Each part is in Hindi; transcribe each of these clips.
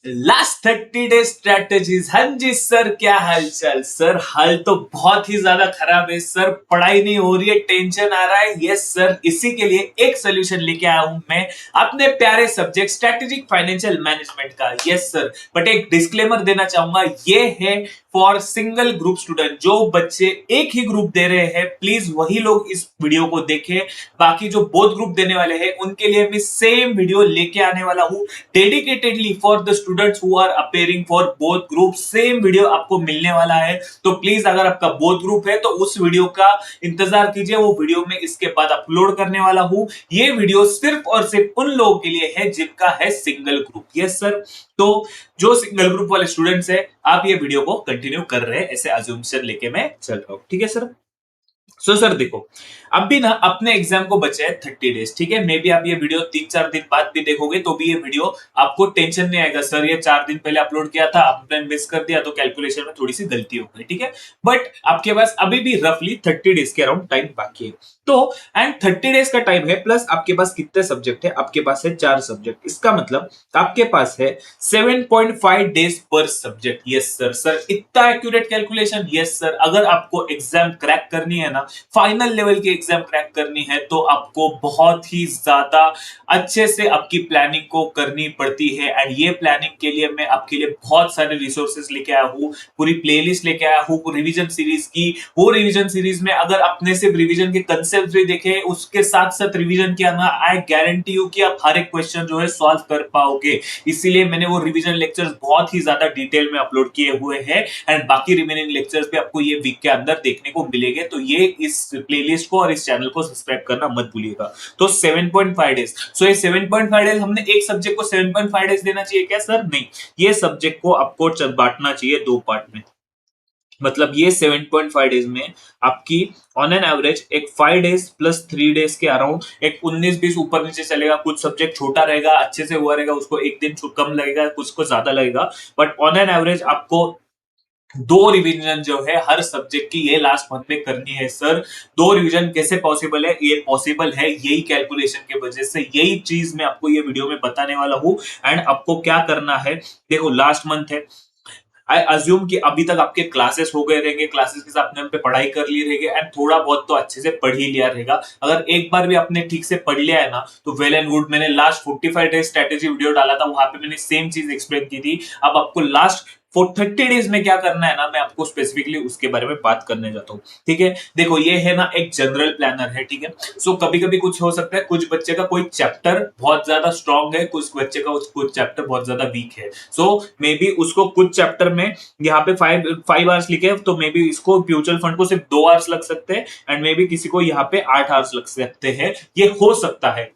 Last 30 day strategies. हाँ जी सर, क्या हाल चाल सर? हाल तो बहुत ही ज्यादा खराब है सर, पढ़ाई नहीं हो रही है, टेंशन आ रहा है। यस सर, इसी के लिए एक सोल्यूशन लेके आया हूं मैं अपने प्यारे सब्जेक्ट स्ट्रेटेजिक फाइनेंशियल मैनेजमेंट का। यस सर, बट एक डिस्क्लेमर देना चाहूंगा, ये है फॉर सिंगल ग्रुप स्टूडेंट। जो बच्चे एक ही ग्रुप दे रहे हैं प्लीज वही लोग इस वीडियो को देखें। बाकी जो बोथ ग्रुप देने वाले हैं उनके लिए मैं सेम वीडियो लेके आने वाला हूं dedicatedly for the students who are appearing for both group. Same video आपको मिलने वाला है, तो प्लीज अगर आपका बोथ ग्रुप है तो उस वीडियो का इंतजार कीजिए। वो वीडियो में इसके बाद अपलोड करने वाला हूं। ये वीडियो सिर्फ और सिर्फ उन लोगों के लिए है जिनका है सिंगल ग्रुप। यस सर, तो जो सिंगल ग्रुप वाले स्टूडेंट्स है आप ये वीडियो को कंटिन्यू कर रहे हैं, ऐसे अज्यूमशन लेके मैं चल रहा हूं। ठीक है सर। सर देखो, अब भी ना अपने एग्जाम को बचे हैं 30 डेज। ठीक है, मे बी आप ये वीडियो 3-4 दिन बाद भी देखोगे तो भी ये वीडियो आपको टेंशन नहीं आएगा, सर ये 4 दिन पहले अपलोड किया था, आपने मिस कर दिया तो कैलकुलेशन में थोड़ी सी गलती हो गई। ठीक है, बट आपके पास अभी भी रफली 30 डेज के अराउंड टाइम बाकी है। तो एंड 30 डेज का टाइम है, प्लस आपके पास कितने सब्जेक्ट है? आपके पास है 4 सब्जेक्ट। इसका मतलब आपके पास है 7.5 डेज पर सब्जेक्ट। यस सर, सर इतना एक्यूरेट कैलकुलेशन। यस सर, अगर आपको एग्जाम क्रैक करनी है ना, फाइनल लेवल की एग्जाम क्रैक करनी है, तो आपको बहुत ही ज्यादा अच्छे से आपकी प्लानिंग को करनी पड़ती है। एंड ये प्लानिंग के लिए मैं आपके लिए बहुत सारे रिसोर्सेज लेके आया हूँ, पूरी प्लेलिस्ट लेके आया हूँ रिवीजन सीरीज की। वो रिवीजन सीरीज में अगर आपने सिर्फ रिवीजन के कंसेप्ट भी देखे, उसके साथ साथ रिवीजन किया ना, आई गारंटी यू कि आप हर एक क्वेश्चन जो है सॉल्व कर पाओगे। इसीलिए मैंने वो रिवीजन लेक्चर्स बहुत ही ज्यादा डिटेल में अपलोड किए हुए हैं एंड बाकी रिमेनिंग लेक्चर्स भी आपको ये वीक के अंदर देखने को मिलेंगे। तो ये इस प्लेलिस्ट को और इस चैनल को सब्सक्राइब करना मत भूलिएगा। तो 7.5 डेज, सो ये 7.5 डेज हमने एक सब्जेक्ट को 7.5 डेज देना चाहिए क्या सर? नहीं, ये सब्जेक्ट को आपको बांटना चाहिए 2 पार्ट में। मतलब ये 7.5 डेज में आपकी ऑन एन एवरेज एक 5 डेज प्लस 3 डेज के अराउंड एक 19-20 ऊपर नीचे चलेगा। कुछ सब्जेक्ट छोटा रहेगा, अच्छे से हुआ रहेगा, उसको एक दिन कम लगेगा, कुछ को ज्यादा लगेगा, बट ऑन एन एवरेज आपको 2 रिवीजन जो है हर सब्जेक्ट की ये लास्ट मंथ में करनी है। सर 2 रिवीजन कैसे पॉसिबल है? ये पॉसिबल है यही कैलकुलेशन के वजह से, यही चीज मैं आपको ये वीडियो में बताने वाला हूं। एंड आपको क्या करना है, देखो लास्ट मंथ है, आई अज्यूम कि अभी तक आपके क्लासेस हो गए रहेंगे, क्लासेस के साथ आपने पढ़ाई कर ली रहेगी एंड थोड़ा बहुत तो अच्छे से पढ़ ही लिया रहेगा। अगर एक बार भी आपने ठीक से पढ़ लिया है ना तो वेल एंड गुड। मैंने लास्ट 45 डेज स्ट्रेटेजी वीडियो डाला था, वहां पे मैंने सेम चीज एक्सप्लेन की थी। अब आपको लास्ट फॉर 30 डेज में क्या करना है ना, मैं आपको स्पेसिफिकली उसके बारे में बात करने जाता हूँ। ठीक है, देखो ये है ना एक जनरल प्लानर है। ठीक है, सो कभी कभी कुछ हो सकता है, कुछ बच्चे का कोई चैप्टर बहुत ज्यादा स्ट्रांग है, कुछ बच्चे का कुछ चैप्टर बहुत ज्यादा वीक है। सो मे बी उसको कुछ चैप्टर में यहाँ पे 5 आवर्स लिखे तो मे बी इसको म्यूचुअल फंड को सिर्फ 2 आवर्स लग सकते हैं एंड मे बी किसी को यहाँ पे 8 आवर्स लग सकते हैं। ये हो सकता है,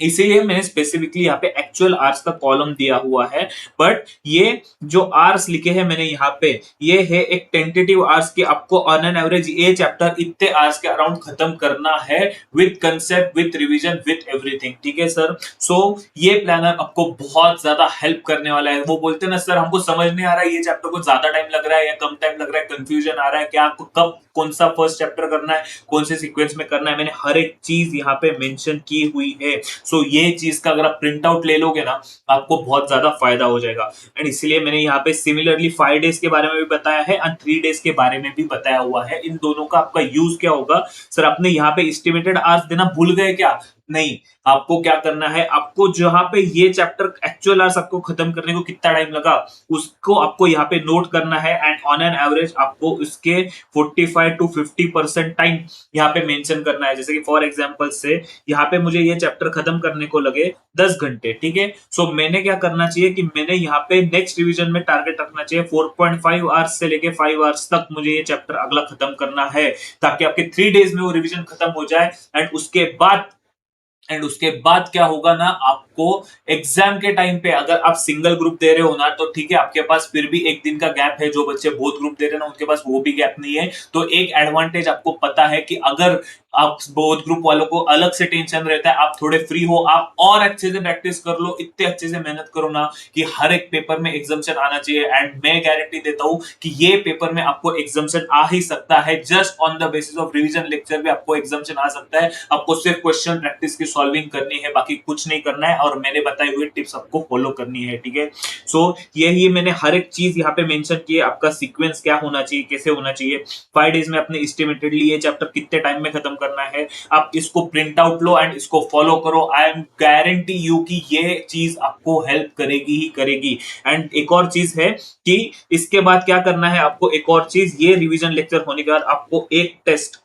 इसीलिए मैंने स्पेसिफिकली यहाँ पे एक्चुअल आर्स का कॉलम दिया हुआ है। बट ये जो आर्स लिखे हैं मैंने यहाँ पे, ये है एक टेंटेटिव आर्स की, आपको ऑन एन एवरेज ये चैप्टर इतने आर्स के अराउंड खत्म करना है, with concept, with revision, with everything. ठीक है सर, सो ये प्लानर आपको बहुत ज्यादा हेल्प करने वाला है। वो बोलते हैं ना सर हमको समझ नहीं आ रहा है ये चैप्टर को ज्यादा टाइम लग रहा है या कम टाइम लग रहा है, कंफ्यूजन आ रहा है, क्या आपको कब कौन सा फर्स्ट चैप्टर करना है, कौन से सीक्वेंस में करना है, मैंने हर एक चीज यहाँ पे मेंशन की हुई है। सो ये चीज का अगर आप प्रिंट आउट ले लोगे ना, आपको बहुत ज्यादा फायदा हो जाएगा। एंड इसीलिए मैंने यहाँ पे सिमिलरली 5 डेज के बारे में भी बताया है एंड 3 डेज के बारे में भी बताया हुआ है। इन दोनों का आपका यूज क्या होगा? सर आपने यहाँ पे एस्टिमेटेड आवर्स देना भूल गए क्या? नहीं, आपको क्या करना है, आपको जहां पे ये चैप्टर एक्चुअल आवर्स आपको खत्म करने को कितना टाइम लगा उसको आपको यहाँ पे नोट करना है एंड ऑन एन एवरेज आपको इसके 45 to 50% टाइम यहाँ पे मेंशन करना है। जैसे कि फॉर एग्जांपल से यहाँ पे मुझे ये चैप्टर खत्म करने को लगे 10 घंटे। ठीक है, सो मैंने क्या करना चाहिए कि मैंने यहाँ पे नेक्स्ट रिवीजन में टारगेट रखना चाहिए 4.5 आवर्स से लेके 5 आवर्स तक मुझे ये चैप्टर अगला खत्म करना है, ताकि आपके 3 डेज में वो रिवीजन खत्म हो जाए। एंड उसके बाद क्या होगा ना, आपको एग्जाम के टाइम पे अगर आप सिंगल ग्रुप दे रहे हो ना तो ठीक है, आपके पास फिर भी एक दिन का गैप है। जो बच्चे बोथ ग्रुप दे रहे हैं ना उनके पास वो भी गैप नहीं है। तो एक एडवांटेज आपको पता है कि अगर आप बोथ ग्रुप वालों को अलग से टेंशन रहता है, आप थोड़े फ्री हो, आप और अच्छे से प्रैक्टिस कर लो, इतने अच्छे से मेहनत करो ना कि हर एक पेपर में एग्जाम्शन आना चाहिए। एंड मैं गारंटी देता हूं कि ये पेपर में आपको एग्जाम्शन आ ही सकता है। Just on the basis of revision lecture भी आपको एग्जाम्शन आ सकता है। आपको सिर्फ क्वेश्चन प्रैक्टिस की सॉल्विंग करनी है, बाकी कुछ नहीं करना है। और मैंने बताए हुए टिप्स आपको फॉलो करनी है, ठीक है। सो यही मैंने हर एक चीज यहाँ पे मेंशन की है, आपका सीक्वेंस क्या होना चाहिए, कैसे होना चाहिए, 5 डेज में अपने एस्टिमेटेडली ये चैप्टर कितने टाइम में खत्म करना है, आप इसको प्रिंट आउट लो एंड इसको फॉलो करो। आई एम गारंटी यू कि ये चीज आपको हेल्प करेगी ही करेगी। एंड एक और चीज है कि इसके बाद क्या करना है आपको, एक और चीज, ये रिवीजन लेक्चर होने के बाद आपको एक टेस्ट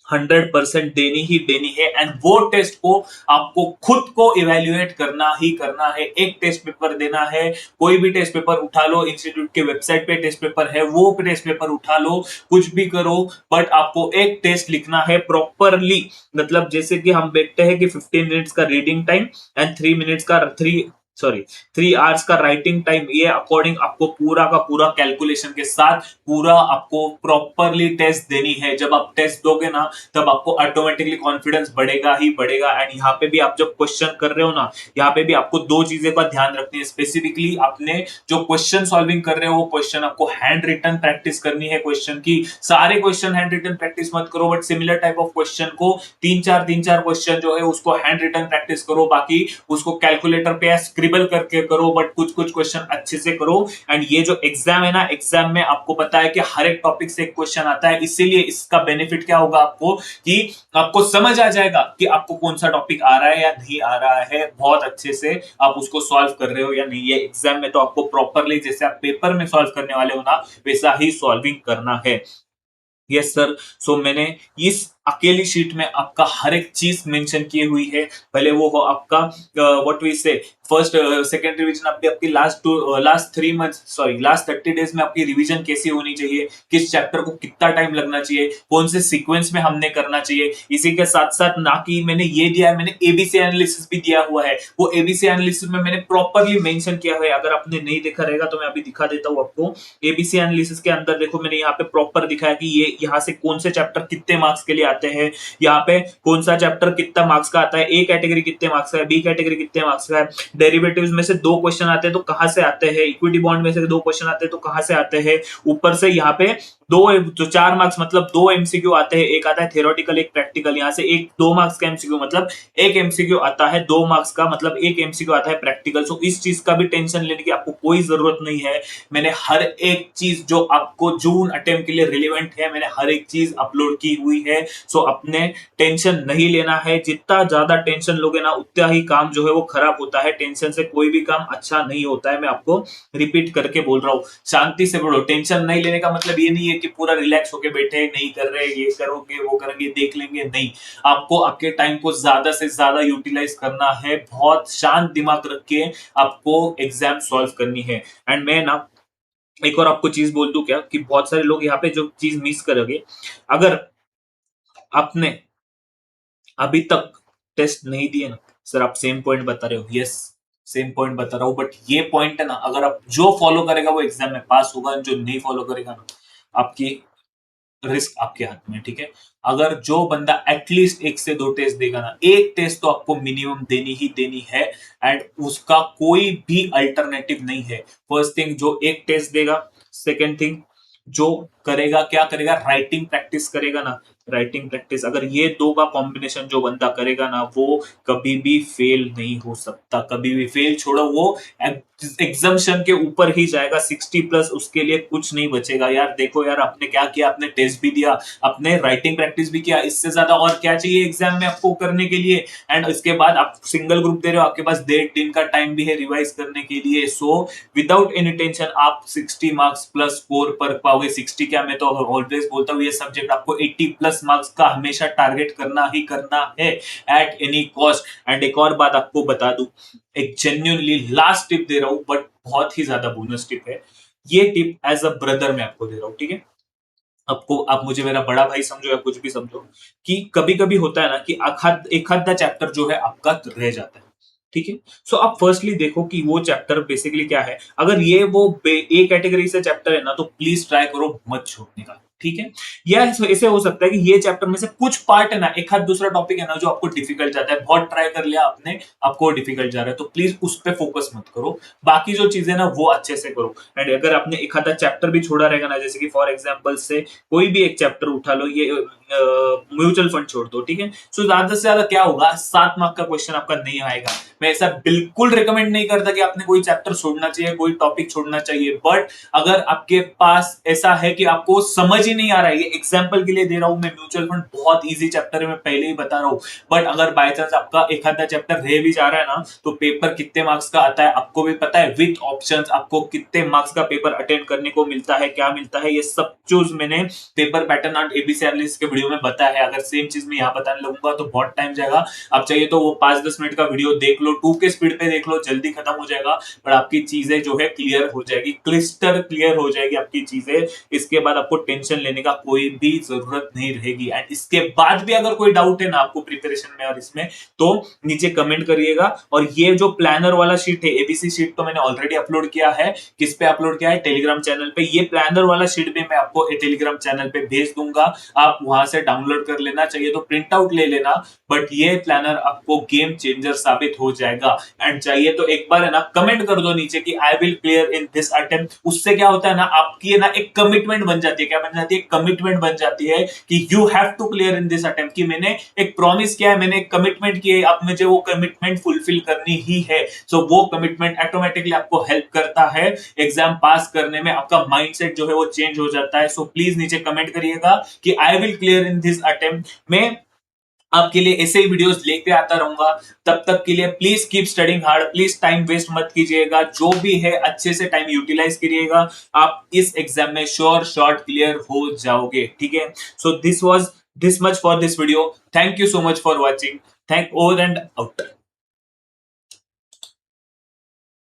100% देनी ही देनी है एंड वो टेस्ट को आपको खुद को इवेल्युएट करना ही करना है। एक टेस्ट पेपर देना है, कोई भी टेस्ट पेपर उठा लो, इंस्टीट्यूट के वेबसाइट पे टेस्ट पेपर है, वो टेस्ट पेपर उठा लो, कुछ भी करो, बट आपको एक टेस्ट लिखना है प्रॉपरली। मतलब जैसे कि हम देखते हैं कि 15 मिनट्स का रीडिंग टाइम एंड 3 आवर्स का राइटिंग टाइम, ये अकॉर्डिंग आपको पूरा का पूरा कैलकुलेशन के साथ पूरा आपको प्रॉपरली टेस्ट देनी है। जब आप टेस्ट दोगे ना तब आपको ऑटोमेटिकली कॉन्फिडेंस बढ़ेगा ही बढ़ेगा। एंड यहाँ पे भी आप जब क्वेश्चन कर रहे हो ना, यहाँ पे भी आपको दो चीजें का ध्यान रखनी है। स्पेसिफिकली आपने जो क्वेश्चन सॉल्विंग कर रहे हो वो क्वेश्चन आपको हैंड रिटन प्रैक्टिस करनी है। क्वेश्चन की सारे क्वेश्चन हैंड रिटन प्रैक्टिस मत करो, but similar type of question को तीन चार क्वेश्चन जो है उसको हैंड रिटन प्रैक्टिस करो, बाकी उसको कैलकुलेटर पे स्क्रिबल करके करो, बट कुछ कुछ क्वेश्चन अच्छे से करो। एंड ये जो एग्जाम है ना, एग्जाम में आपको पता है कि हर एक टॉपिक से एक क्वेश्चन आता है, इसीलिए इसका बेनिफिट क्या होगा आपको कि आपको समझ आ जाएगा कि आपको कौन सा टॉपिक आ रहा है या नहीं आ रहा है, बहुत अच्छे से आप उसको सॉल्व कर रहे हो या नहीं। ये एग्जाम में तो आपको प्रॉपरली जैसे आप पेपर में सॉल्व करने वाले हो ना, वैसा ही सॉल्विंग करना है। Yes sir. सो मैंने इस अकेली शीट में आपका हर एक चीज मेंशन की हुई है, भले वो हो आपका व्हाट वी से फर्स्ट सेकंड रिवीजन, आपकी last 3 month sorry last 30 days में आपकी रिवीजन कैसी होनी चाहिए, किस चैप्टर को कितना टाइम लगना चाहिए, कौन से सीक्वेंस में हमने करना चाहिए। इसी के साथ साथ ना कि मैंने ये दिया है, मैंने एबीसी एनालिसिस भी दिया हुआ है। वो एबीसी एनालिसिस में मैंने प्रॉपरली मेंशन किया हुआ है, अगर आपने नहीं देखा रहेगा तो मैं अभी दिखा देता हूँ आपको। एबीसी एनालिसिस के अंदर देखो मैंने यहाँ पे प्रॉपर दिखाया कि ये यहाँ से कौन से चैप्टर कितने मार्क्स के लिए आते हैं, यहाँ पे कौन सा चैप्टर कितना मार्क्स का आता है, ए कैटेगरी कितने मार्क्स का है, बी कैटेगरी कितने मार्क्स का है, डेरिवेटिव्स में से 2 क्वेश्चन आते हैं तो कहां से आते हैं, इक्विटी बॉन्ड में से 2 क्वेश्चन आते हैं तो कहां से आते हैं, ऊपर से यहाँ पे दो जो 4 मार्क्स मतलब 2 एमसीक्यू आते हैं, एक आता है थ्योरेटिकल एक प्रैक्टिकल, यहाँ से एक 2 मार्क्स का एमसीक्यू मतलब एक एमसीक्यू आता है, 2 मार्क्स का मतलब एक एमसीक्यू आता है प्रैक्टिकल। सो इस चीज का भी टेंशन लेने की आपको कोई जरूरत नहीं है। मैंने हर एक चीज जो आपको जून अटेम्प्ट के लिए रिलेवेंट है, मैंने हर एक चीज अपलोड की हुई है। सो अपने टेंशन नहीं लेना है, जितना ज्यादा टेंशन लोगे ना उतना ही काम जो है वो खराब होता है। टेंशन से कोई भी काम अच्छा नहीं होता है, मैं आपको रिपीट करके बोल रहा हूँ। शांति से बोलो, टेंशन नहीं लेने का मतलब ये नहीं है कि पूरा रिलैक्स होके बैठे नहीं कर रहे, ये करोगे वो करेंगे देख लेंगे, नहीं। आपको आपके टाइम को ज्यादा से ज्यादा यूटिलाइज करना है, बहुत शांत दिमाग रख के आपको एग्जाम सॉल्व करनी है। एंड मैं ना एक और आपको चीज बोल दूं क्या, कि बहुत सारे लोग यहाँ पे जो चीज मिस करोगे, अगर आपने अभी तक टेस्ट नहीं दिए ना, सर आप सेम पॉइंट बता रहे हो, यस सेम पॉइंट बता रहा हूँ, बट ये पॉइंट है ना, अगर आप जो फॉलो करेगा वो एग्जाम में पास होगा, जो नहीं फॉलो करेगा ना आपकी रिस्क आपके हाथ में, ठीक है। अगर जो बंदा एटलीस्ट 1 से 2 टेस्ट देगा ना, एक टेस्ट तो आपको मिनिमम देनी ही देनी है एंड उसका कोई भी अल्टरनेटिव नहीं है। फर्स्ट थिंग जो एक टेस्ट देगा, सेकेंड थिंग जो करेगा क्या करेगा, राइटिंग प्रैक्टिस करेगा ना, राइटिंग प्रैक्टिस, अगर ये दो का कॉम्बिनेशन जो बंदा करेगा ना, वो कभी भी फेल नहीं हो सकता, कभी भी फेल छोड़ो, वो एग्जामिशन के ऊपर ही जाएगा 60+, उसके लिए कुछ नहीं बचेगा। यार देखो यार, आपने क्या किया, आपने टेस्ट भी दिया, आपने राइटिंग प्रैक्टिस भी किया, इससे ज्यादा और क्या चाहिए एग्जाम में आपको करने के लिए। एंड इसके बाद आप सिंगल ग्रुप दे रहे हो, आपके पास 1.5 दिन का टाइम भी है रिवाइज करने के लिए। सो विदाउट एनी टेंशन आप 60 मार्क्स प्लस स्कोर पर पाओगे। 60 क्या, मैं तो ऑलवेज बोलता हूँ ये सब्जेक्ट आपको 80+ मार्क्स का हमेशा टारगेट करना ही करना है एट एनी कॉस्ट। एंड एक और बात आपको बता दूं, एक जेन्युइनली लास्ट टिप दे रहा हूं, बट बहुत ही ज्यादा बोनस टिप है। ये टिप एज अ ब्रदर मैं आपको दे रहा हूं, ठीक है। आपको, आप मुझे मेरा बड़ा भाई समझो या कुछ भी समझो, कि कभी कभी होता है ना कि एक आधा चैप्टर जो है आपका रह जाता है, ठीक है। सो आप फर्स्टली देखो कि वो चैप्टर बेसिकली क्या है। अगर ये वो ए कैटेगरी से चैप्टर है ना, तो प्लीज ट्राई करो मत छोड़ने का, ठीक है। या ऐसे हो सकता है कि ये चैप्टर में से कुछ पार्ट है ना, एक हाथ दूसरा टॉपिक है ना जो आपको डिफिकल्ट जाता है, बहुत ट्राई कर लिया आपने, आपको डिफिकल्ट जा रहा है, तो प्लीज उस पर फोकस मत करो, बाकी जो चीजें ना वो अच्छे से करो। एंड अगर आपने एक आधा चैप्टर भी छोड़ा रहेगा ना, जैसे कि फॉर एग्जाम्पल से कोई भी एक चैप्टर उठा लो, ये म्यूचुअल फंड छोड़ दो, ठीक है। सो ज्यादा से ज्यादा क्या होगा, 7 मार्क का क्वेश्चन आपका नहीं आएगा। मैं ऐसा बिल्कुल रिकमेंड नहीं करता कि आपने कोई चैप्टर छोड़ना चाहिए, कोई टॉपिक छोड़ना चाहिए, बट अगर आपके पास ऐसा है कि आपको समझ ही नहीं आ रहा है, ये एग्जाम्पल के लिए दे रहा हूं मैं, म्यूचुअल फंड बहुत ईजी चैप्टर है, मैं पहले ही बता रहा हूं, बट अगर बाय चांस आपका एक आधा चैप्टर रह भी जा रहा है ना, तो पेपर कितने मार्क्स का आता है आपको भी पता है, विथ ऑप्शंस आपको कितने मार्क्स का पेपर अटेंड करने को मिलता है, क्या मिलता है, ये सब चीज मैंने paper pattern and ABC analysis के वीडियो में बताया है। अगर सेम चीज मैं यहाँ बताने लगूंगा तो बहुत टाइम जाएगा। आप चाहिए तो वो 5-10 मिनट का वीडियो देख लो, 2 के स्पीड पे देख लो, जल्दी खत्म हो जाएगा, पर आपकी चीजें जो है क्लियर हो जाएगी, क्लिस्टर क्लियर हो जाएगी आपकी चीजें। इसके बाद आपको टेंशन लेने का कोई भी जरूरत नहीं रहेगी। एंड इसके बाद भी अगर कोई डाउट है ना आपको प्रिपरेशन में और इसमें, तो नीचे कमेंट करिएगा। और ये जो प्लानर वाला शीट है, एबीसी शीट, तो मैंने ऑलरेडी अपलोड किया है। किस पे अपलोड किया है? टेलीग्राम चैनल पे। ये प्लानर वाला शीट भी मैं आपको टेलीग्राम चैनल पे भेज दूंगा, आप वहां से डाउनलोड कर लेना, चाहिए तो प्रिंट आउट ले लेना। बट ये प्लानर आपको गेम चेंजर साबित हो जाएगा। एंड चाहिए तो एक बार है ना कमेंट कर दो नीचे कि I will clear in this attempt. उससे क्या होता है ना, आपकी है ना एक कमिटमेंट बन जाती है। क्या बन जाती है? कमिटमेंट बन जाती है कि you have to clear in this attempt, कि मैंने एक प्रॉमिस किया है, मैंने एक कमिटमेंट की है, अब मुझे वो कमिटमेंट फुलफिल करनी ही है। सो वो कमिटमेंट ऑटोमेटिकली आपको हेल्प करता है एग्जाम पास करने में, आपका माइंडसेट जो है वो चेंज हो जाता है। सो प्लीज नीचे कमेंट करिएगा कि I will clear in this attempt. मैं आपके लिए ऐसे ही वीडियोस लेके आता रहूंगा। तब तक के लिए please keep studying hard, please time waste मत कीजिएगा, जो भी है अच्छे से टाइम यूटिलाइज करिएगा। आप इस एग्जाम में श्योर शॉर्ट क्लियर हो जाओगे, ठीक है। So this was this much for this video. Thank you so much for watching. Thank over and out.